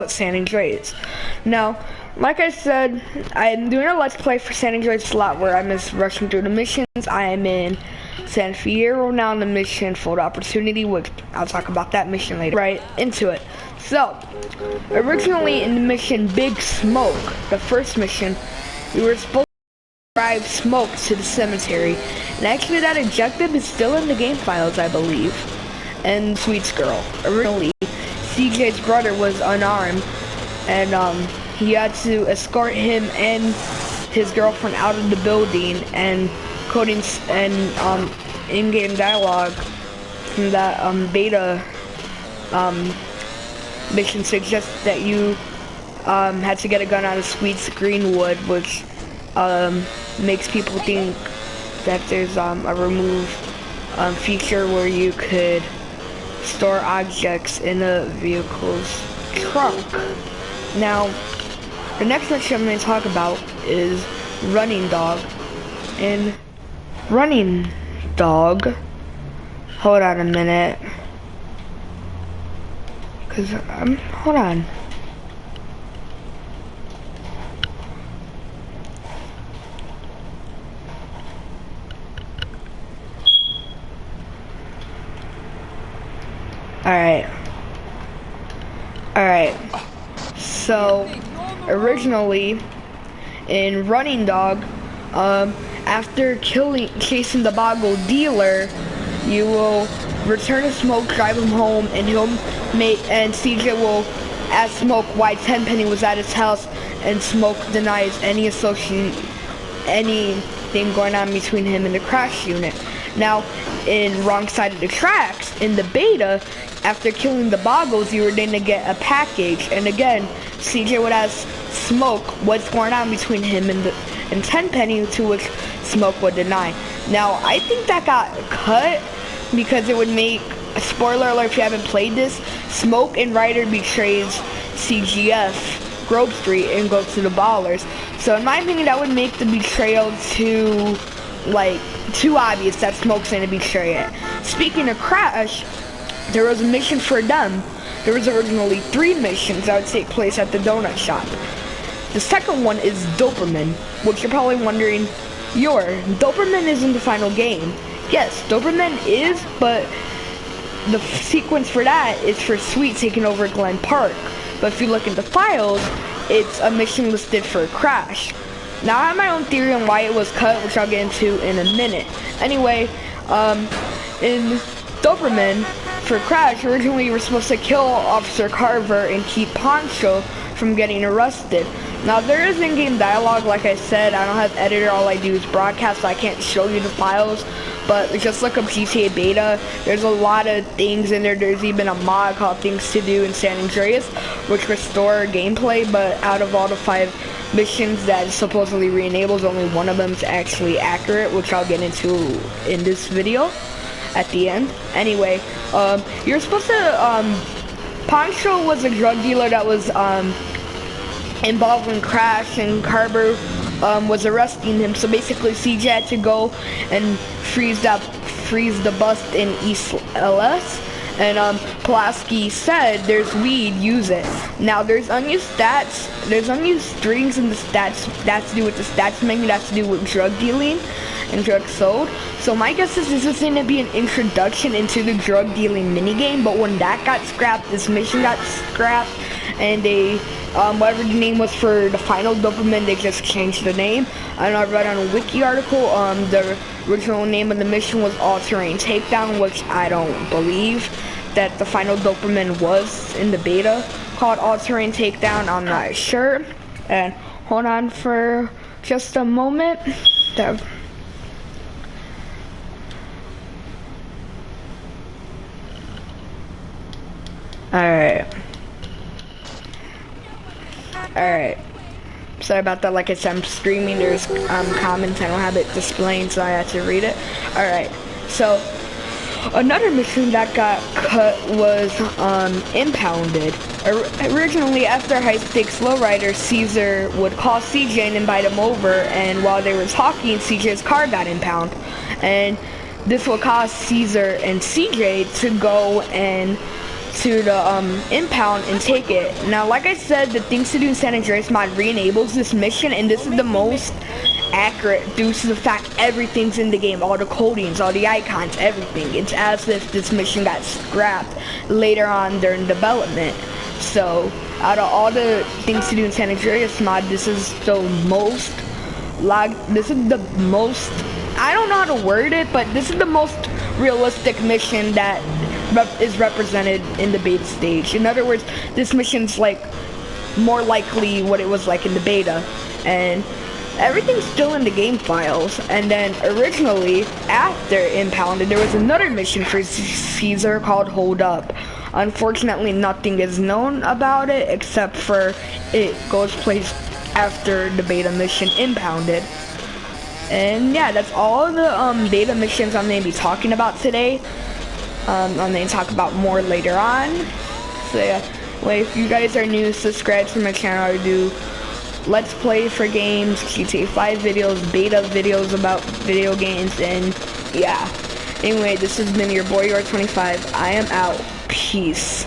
San Andreas. Now, like I said, I'm doing a let's play for San Andreas slot where I'm just rushing through the missions. I am in San Fierro now in the mission Fold Opportunity, which I'll talk about that mission later. Right into it. So, originally in the mission Big Smoke, the first mission, we were supposed to drive Smoke to the cemetery. And actually that objective is still in the game files, I believe. And Sweets Girl. Originally, CJ's brother was unarmed, and he had to escort him and his girlfriend out of the building, and coding and in-game dialogue from that beta mission suggests that you had to get a gun out of Sweets Greenwood, which makes people think that there's a remove feature where you could store objects in a vehicle's trunk. Now, the next mission I'm going to talk about is Running Dog. In Running Dog, hold on a minute, cause hold on. Alright, so originally in Running Dog, after chasing the Boggle dealer, you will return to Smoke, drive him home, and and CJ will ask Smoke why Tenpenny was at his house, and Smoke denies anything going on between him and the crash unit. Now, in Wrong Side of the Tracks, in the beta, after killing the Boggles, you were then to get a package, and again, CJ would ask Smoke what's going on between him and Tenpenny, to which Smoke would deny. Now, I think that got cut because it would make, spoiler alert if you haven't played this, Smoke and Ryder betrays CGF, Grove Street, and go to the Ballers. So in my opinion, that would make the betrayal too obvious that Smoke's gonna betray it. Speaking of Crash, there was a mission for them. There was originally 3 missions that would take place at the donut shop. The second one is Doberman, which you're probably wondering, Doberman isn't the final game. Yes, Doberman is, but the sequence for that is for Sweet taking over Glen Park. But if you look at the files, it's a mission listed for Crash. Now I have my own theory on why it was cut, which I'll get into in a minute. Anyway, in Doberman, for Crash, originally you were supposed to kill Officer Carver and keep Poncho from getting arrested. Now there is in-game dialogue, like I said. I don't have editor, all I do is broadcast, so I can't show you the files, but just look up GTA Beta. There's a lot of things in there. There's even a mod called Things to Do in San Andreas, which restore gameplay, but out of all the 5 missions that it supposedly re-enables, only one of them is actually accurate, which I'll get into in this video at the end. Anyway, you're supposed to, Poncho was a drug dealer that was involved in Crash, and Carver was arresting him, so basically CJ had to go and freeze the bust in East LS, and Pulaski said, there's weed, use it. Now there's unused stats, there's unused strings in the stats, that's to do with the stats menu, that's to do with drug dealing and drugs sold. So my guess is this is going to be an introduction into the drug dealing minigame, but when that got scrapped, this mission got scrapped, and they, whatever the name was for the final Doberman, they just changed the name. And I read on a wiki article, the original name of the mission was All Terrain Takedown, which I don't believe that the final Doberman was in the beta called All Terrain Takedown. I'm not sure. And hold on for just a moment. Alright. Sorry about that. Like I said, I'm streaming. There's comments. I don't have it displaying, so I had to read it. Alright. So, another mission that got cut was Impounded. Originally, after high stakes lowrider, Caesar would call CJ and invite him over, and while they were talking, CJ's car got impounded. And this will cause Caesar and CJ to go and to the impound and take it. Now, like I said, the Things to Do in San Andreas mod re-enables this mission, and this is the most accurate due to the fact everything's in the game, all the codings, all the icons, everything. It's as if this mission got scrapped later on during development. So out of all the Things to Do in San Andreas mod, this is the most I don't know how to word it, but this is the most realistic mission that is represented in the beta stage. In other words, this mission's like more likely what it was like in the beta, and everything's still in the game files. And then originally, after Impounded, there was another mission for Caesar called Hold Up. Unfortunately, nothing is known about it except for it goes place after the beta mission Impounded. And yeah, that's all the beta missions I'm going to be talking about today. I'm going to talk about more later on. So yeah, well, if you guys are new, subscribe to my channel. I do Let's Play for games, GTA 5 videos, beta videos about video games, and yeah. Anyway, this has been your boy, Yor25. I am out. Peace.